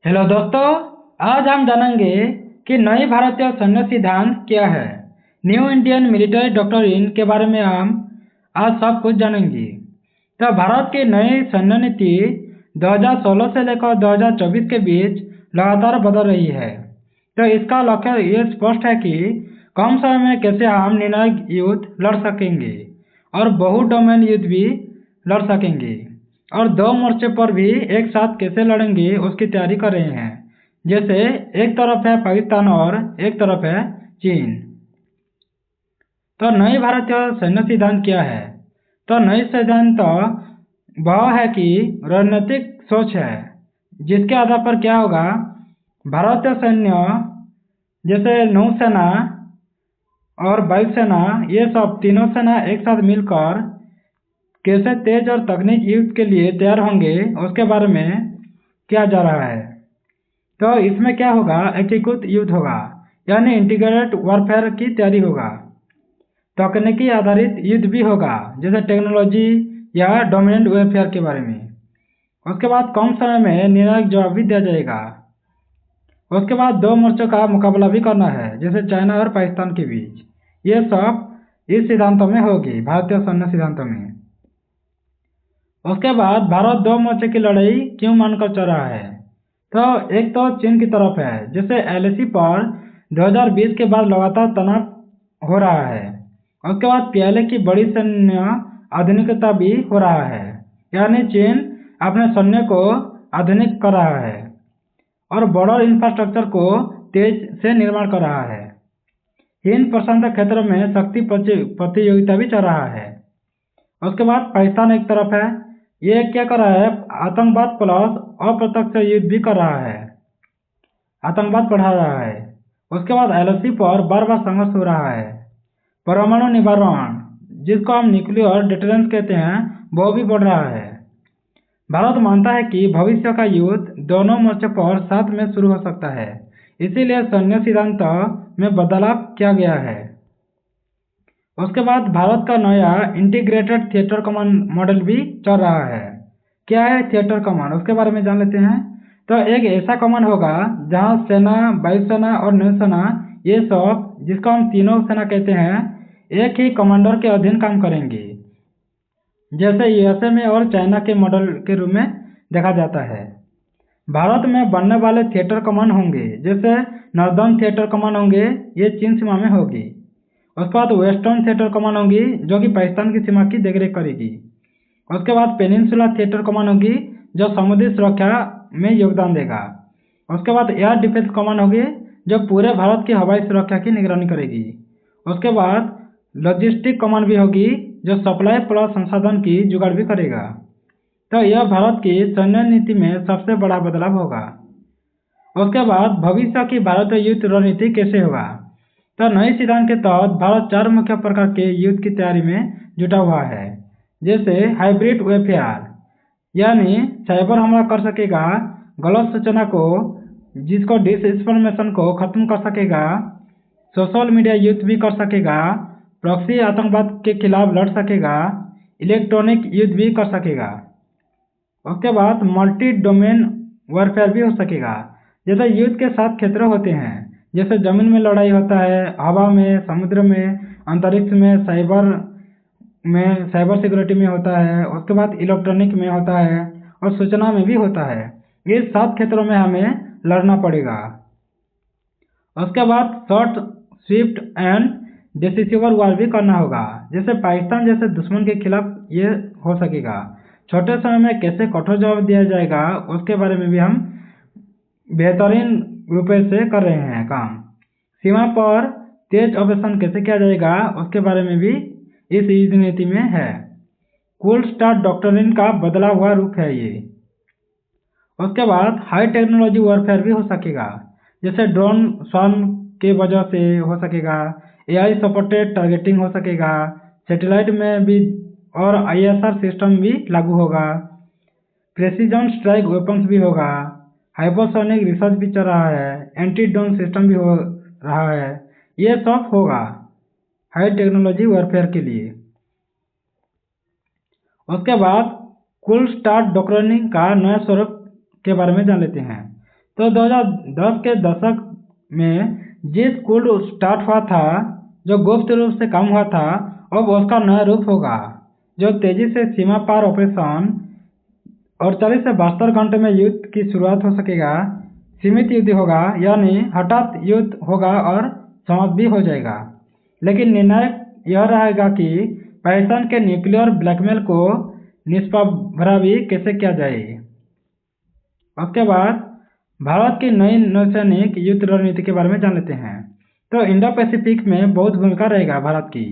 Hello दोस्तों, आज हम जानेंगे कि नई भारतीय सैन्य सिद्धांत क्या है। न्यू इंडियन मिलिट्री डॉक्ट्रिन के बारे में हम आज सब कुछ जानेंगे। तो भारत की नई सैन्य नीति 2016 से लेकर 2024 के बीच लगातार बदल रही है। तो इसका लक्ष्य ये स्पष्ट है कि कम समय में कैसे हम निर्णायक युद्ध लड़ सकेंगे और बहु डोमेन युद्ध भी लड़ सकेंगे, और दो मोर्चे पर भी एक साथ कैसे लड़ेंगे उसकी तैयारी कर रहे हैं। जैसे एक तरफ है पाकिस्तान और एक तरफ है चीन। तो नई भारतीय सैन्य सिद्धांत क्या है? तो नई सिद्धांत वह है कि रणनीतिक सोच है, जिसके आधार पर क्या होगा, भारतीय सैन्य जैसे नौसेना और वायुसेना, ये सब तीनों सेना एक साथ मिलकर कैसे तेज और तकनीक युद्ध के लिए तैयार होंगे उसके बारे में किया जा रहा है। तो इसमें क्या होगा, एकीकृत युद्ध होगा, यानी इंटीग्रेटेड वॉरफेयर की तैयारी होगा। तकनीकी आधारित युद्ध भी होगा, जैसे टेक्नोलॉजी या डोमिनेंट वॉरफेयर के बारे में। उसके बाद कम समय में निर्णायक जवाब भी दिया जाएगा। उसके बाद दो मोर्चों का मुकाबला भी करना है, जैसे चाइना और पाकिस्तान के बीच। ये सब इस सिद्धांतों में होगी, भारतीय सैन्य सिद्धांतों में। उसके बाद भारत दो मोर्चे की लड़ाई क्यों मानकर चल रहा है? तो एक तो चीन की तरफ है, जैसे एलएसी पर 2020 के बाद लगातार तनाव हो रहा है। उसके बाद पीएलए की बड़ी सैन्य आधुनिकता भी हो रहा है, यानी चीन अपने सैन्य को आधुनिक कर रहा है और बॉर्डर इंफ्रास्ट्रक्चर को तेज से निर्माण कर रहा है। हिंद प्रशांत क्षेत्र में शक्ति प्रतियोगिता भी चल रहा है। उसके बाद पाकिस्तान एक तरफ है, ये क्या कर रहा है, आतंकवाद प्लस अप्रत्यक्ष युद्ध भी कर रहा है, आतंकवाद बढ़ा रहा है। उसके बाद एलओसी पर बार बार संघर्ष हो रहा है। परमाणु निवारण, जिसको हम न्यूक्लियर डिटरेंस कहते हैं, वो भी बढ़ रहा है। भारत मानता है कि भविष्य का युद्ध दोनों मोर्चे पर साथ में शुरू हो सकता है, इसीलिए सैन्य सिद्धांत में बदलाव किया गया है। उसके बाद भारत का नया इंटीग्रेटेड थिएटर कमांड मॉडल भी चल रहा है। क्या है थिएटर कमांड, उसके बारे में जान लेते हैं। तो एक ऐसा कमांड होगा जहां सेना, वायुसेना और नौसेना, ये सब जिसको हम तीनों सेना कहते हैं, एक ही कमांडर के अधीन काम करेंगे, जैसे यूएसए में और चाइना के मॉडल के रूप में देखा जाता है। भारत में बनने वाले थिएटर कमांड होंगे, जैसे नॉर्दर्न थिएटर कमांड होंगे, ये चीन सीमा में होगी। उसके बाद वेस्टर्न थिएटर कमांड होगी, जो कि पाकिस्तान की सीमा की देखरेख करेगी। उसके बाद पेनिनसुला थिएटर कमांड होगी, जो समुद्री सुरक्षा में योगदान देगा। उसके बाद एयर डिफेंस कमांड होगी, जो पूरे भारत की हवाई सुरक्षा की निगरानी करेगी। उसके बाद लॉजिस्टिक कमांड भी होगी, जो सप्लाई प्लस संसाधन की जुगाड़ भी करेगा। तो यह भारत की सैन्य नीति में सबसे बड़ा बदलाव होगा। उसके बाद भविष्य की भारतीय युद्ध रणनीति कैसे होगा? तो नए सिद्धांत के तहत भारत चार मुख्य प्रकार के युद्ध की तैयारी में जुटा हुआ है, जैसे हाइब्रिड वेफेयर, यानी साइबर हमला कर सकेगा, गलत सूचना को, जिसको डिसइंफॉर्मेशन को खत्म कर सकेगा, सोशल मीडिया युद्ध भी कर सकेगा, प्रॉक्सी आतंकवाद के खिलाफ लड़ सकेगा, इलेक्ट्रॉनिक युद्ध भी कर सकेगा। उसके बाद मल्टी डोमेन वॉरफेयर भी हो सकेगा, जैसे युद्ध के 7 क्षेत्र होते हैं, जैसे जमीन में लड़ाई होता है, हवा में, समुद्र में, अंतरिक्ष में, साइबर सिक्योरिटी में होता है, उसके बाद इलेक्ट्रॉनिक में होता है और सूचना में भी होता है। ये 7 क्षेत्रों में हमें लड़ना पड़ेगा। उसके बाद शॉर्ट, स्विफ्ट एंड डिसिसिव वार भी करना होगा, जैसे पाकिस्तान जैसे दुश्मन के खिलाफ ये हो सकेगा। छोटे समय में कैसे कठोर जवाब दिया जाएगा, उसके बारे में भी हम बेहतरीन रूप से कर रहे हैं काम। सीमा पर तेज ऑपरेशन कैसे किया जाएगा, उसके बारे में भी इस युद्ध नीति में है। कोल्ड स्टार्ट डॉक्ट्रिन का बदला हुआ रूप है ये। उसके बाद हाई टेक्नोलॉजी वॉरफेयर भी हो सकेगा, जैसे ड्रोन स्वार्म के वजह से हो सकेगा, एआई सपोर्टेड टारगेटिंग हो सकेगा, सैटेलाइट में भी और आईएसआर सिस्टम भी लागू होगा, प्रेसिजन स्ट्राइक वेपन्स भी होगा, हाइपरसोनिक रिसर्च भी चल रहा है, एंटी ड्रोन सिस्टम भी हो रहा है। ये सब होगा हाई टेक्नोलॉजी वॉरफेयर के लिए। उसके बाद कोल्ड स्टार्ट डॉक्ट्रिन का नया स्वरूप के बारे में जान लेते हैं। तो 2010 के दशक में जिस कूल स्टार्ट हुआ था, जो गुप्त रूप से कम हुआ था, अब उसका नया रूप होगा, जो तेजी से सीमा पार ऑपरेशन 48 से 72 घंटे में युद्ध की शुरुआत हो सकेगा। सीमित युद्ध होगा, यानी हठात युद्ध होगा और समाप्त भी हो जाएगा। लेकिन निर्णायक यह रहेगा कि पाकिस्तान के न्यूक्लियर ब्लैकमेल को निष्प्रभावी कैसे किया जाए। उसके बाद भारत की नई नौसैनिक युद्ध रणनीति के बारे में जान लेते हैं। तो इंडो पैसिफिक में बहुत भूमिका रहेगा भारत की।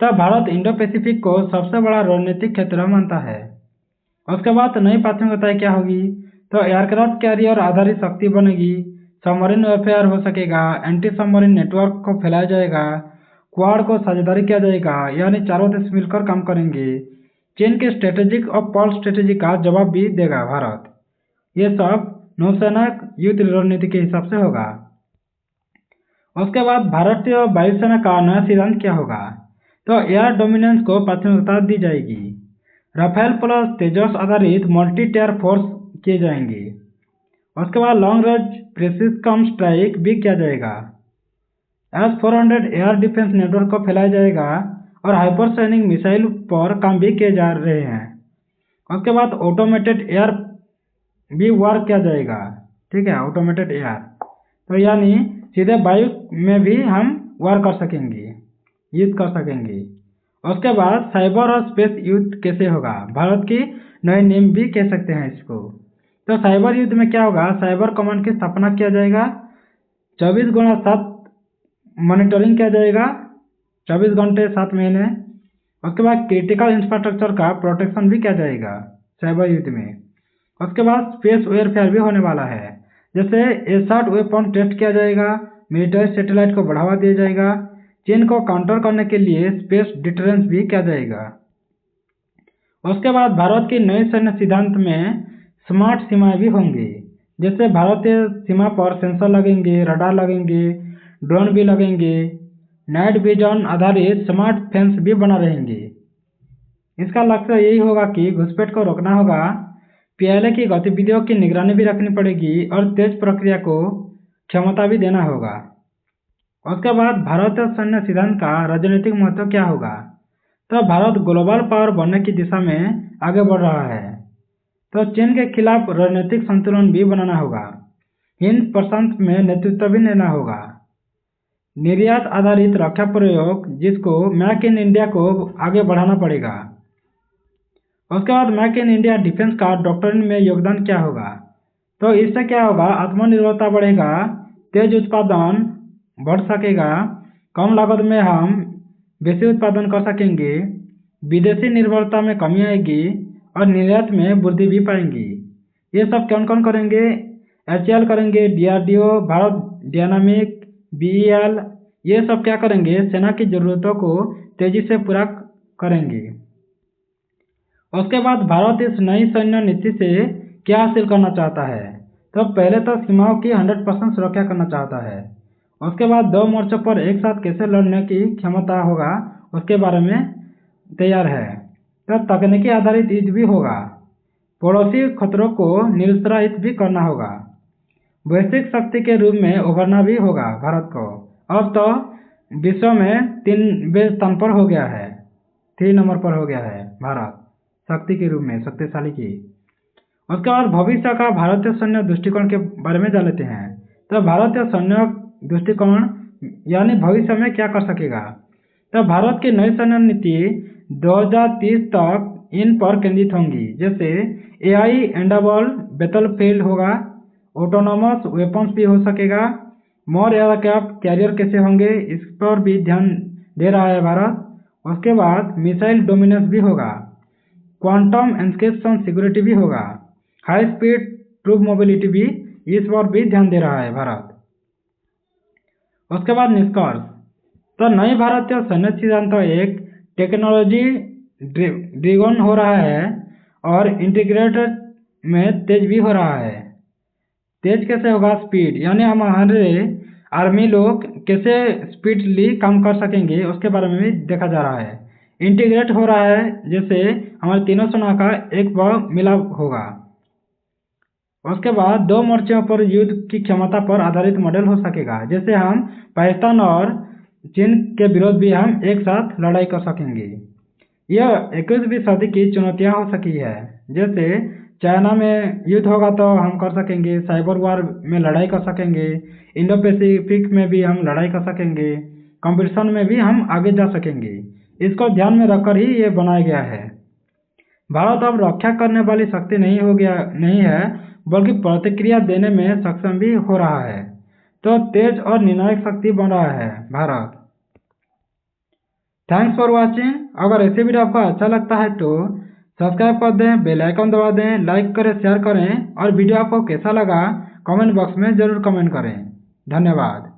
तो भारत इंडो पैसिफिक को सबसे बड़ा रणनीतिक क्षेत्र मानता है। उसके बाद नई प्राथमिकताएं क्या होगी? तो एयरक्राफ्ट कैरियर आधारित शक्ति बनेगी, सबमरीन वेफेयर हो सकेगा, एंटी सबमरीन नेटवर्क को फैलाया जाएगा, क्वाड को साझेदारी किया जाएगा, यानी चारों देश मिलकर काम करेंगे। चीन के स्ट्रेटेजिक और पर्ल स्ट्रेटेजी का जवाब भी देगा भारत। ये सब नौसेना युद्ध रणनीति के हिसाब से होगा। उसके बाद भारतीय वायुसेना का नया सिद्धांत क्या होगा? तो एयर डोमिनेंस को प्राथमिकता दी जाएगी। राफेल प्लस तेजस आधारित मल्टी टियर फोर्स किए जाएंगे। उसके बाद लॉन्ग रेंज प्रिसिशन स्ट्राइक भी किया जाएगा। S-400 एयर डिफेंस नेटवर्क को फैलाया जाएगा और हाइपरसोनिक मिसाइल पर काम भी किए जा रहे हैं। उसके बाद ऑटोमेटेड एयर भी वार किया जाएगा। ठीक है, ऑटोमेटेड एयर, तो यानी सीधे वायु में भी हम वार कर सकेंगे, युद्ध कर सकेंगे। उसके बाद साइबर और स्पेस युद्ध कैसे होगा? भारत की नए नियम भी कह सकते हैं इसको। तो साइबर युद्ध में क्या होगा? साइबर कमांड की स्थापना किया जाएगा, 24x7 मॉनिटरिंग किया जाएगा, 24 घंटे 7 महीने। उसके बाद क्रिटिकल इंफ्रास्ट्रक्चर का प्रोटेक्शन भी किया जाएगा साइबर युद्ध में। उसके बाद स्पेस वेयरफेयर भी होने वाला है, जैसे एसैट वेपन टेस्ट किया जाएगा, मिलिट्री सैटेलाइट को बढ़ावा दिया जाएगा, चीन को काउंटर करने के लिए स्पेस डिटरेंस भी किया जाएगा। उसके बाद भारत की नई सैन्य सिद्धांत में स्मार्ट सीमाएं भी होंगी, जैसे भारतीय सीमा पर सेंसर लगेंगे, रडार लगेंगे, ड्रोन भी लगेंगे, नाइट विजन आधारित स्मार्ट फेंस भी बना रहेंगे। इसका लक्ष्य यही होगा कि घुसपैठ को रोकना होगा, पीएलए की गतिविधियों की निगरानी भी रखनी पड़ेगी और तेज प्रक्रिया को क्षमता भी देना होगा। उसके बाद भारतीय सैन्य सिद्धांत का राजनीतिक महत्व क्या होगा? तो भारत ग्लोबल पावर बनने की दिशा में आगे बढ़ रहा है, तो चीन के खिलाफ रणनीतिक संतुलन भी बनाना होगा, हिंद प्रशांत में नेतृत्व भी लेना होगा, निर्यात आधारित रक्षा प्रयोग जिसको मेक इन इंडिया को आगे बढ़ाना पड़ेगा। उसके बाद मेक इन इंडिया डिफेंस का डॉक्ट्रिन में योगदान क्या होगा? तो इससे क्या होगा? आत्मनिर्भरता बढ़ेगा, तेज उत्पादन बढ़ सकेगा, कम लागत में हम बेसी उत्पादन कर सकेंगे, विदेशी निर्भरता में कमी आएगी और निर्यात में वृद्धि भी पाएंगी। ये सब कौन कौन करेंगे? HAL करेंगे, DRDO, भारत डायनामिक, BEL, ये सब क्या करेंगे? सेना की जरूरतों को तेजी से पूरा करेंगे। उसके बाद भारत इस नई सैन्य नीति से क्या हासिल करना चाहता है? तो पहले तो सीमाओं की 100% सुरक्षा करना चाहता है। उसके बाद 2 मोर्चों पर एक साथ कैसे लड़ने की क्षमता होगा उसके बारे में तैयार है। तो तकनीकी आधारित युद्ध भी होगा, पड़ोसी खतरों को निरुत्साहित भी करना होगा, वैश्विक शक्ति के रूप में उभरना भी होगा भारत को। अब तो विश्व में 3वें स्थान पर हो गया है, 3 नंबर पर हो गया है भारत शक्ति के रूप में, शक्तिशाली की। उसके बाद भविष्य का भारतीय सैन्य दृष्टिकोण के बारे में जान लेते हैं। तो भारतीय सैन्य दृष्टिकोण यानी भविष्य में क्या कर सकेगा? तो भारत की नई सैन्य नीति 2030 तक इन पर केंद्रित होंगी, जैसे AI एंडेबल बैटलफील्ड होगा, ऑटोनोमस वेपन्स भी हो सकेगा, मोर एयरक्राफ्ट कैरियर कैसे होंगे इस पर भी ध्यान दे रहा है भारत। उसके बाद मिसाइल डोमिनेंस भी होगा, क्वांटम एन्क्रिप्शन सिक्योरिटी भी होगा, हाई स्पीड ट्रूप मोबिलिटी भी, इस पर भी ध्यान दे रहा है भारत। उसके बाद निष्कर्ष, तो नई भारतीय सैन्य सिद्धांत एक टेक्नोलॉजी ड्रिवन हो रहा है और इंटीग्रेटेड में तेज भी हो रहा है। तेज कैसे होगा? स्पीड, यानी हमारे आर्मी लोग कैसे स्पीडली काम कर सकेंगे उसके बारे में भी देखा जा रहा है। इंटीग्रेट हो रहा है, जैसे हमारे तीनों सेना का एक भाग मिला होगा। उसके बाद दो मोर्चों पर युद्ध की क्षमता पर आधारित मॉडल हो सकेगा, जैसे हम पाकिस्तान और चीन के विरोध भी हम एक साथ लड़ाई कर सकेंगे। यह 21वीं सदी की चुनौतियां हो सकी है, जैसे चाइना में युद्ध होगा तो हम कर सकेंगे, साइबर वार में लड़ाई कर सकेंगे, इंडो पैसिफिक में भी हम लड़ाई कर सकेंगे, कंपटीशन में भी हम आगे जा सकेंगे। इसको ध्यान में रखकर ही ये बनाया गया है। भारत अब रक्षा करने वाली शक्ति नहीं है, बल्कि प्रतिक्रिया देने में सक्षम भी हो रहा है। तो तेज और निर्णायक शक्ति बन रहा है भारत। Thanks for watching. अगर ऐसे वीडियो आपको अच्छा लगता है तो सब्सक्राइब कर दें, बेल आइकन दबा दें, लाइक करें, शेयर करें और वीडियो आपको कैसा लगा कमेंट बॉक्स में ज़रूर कमेंट करें। धन्यवाद।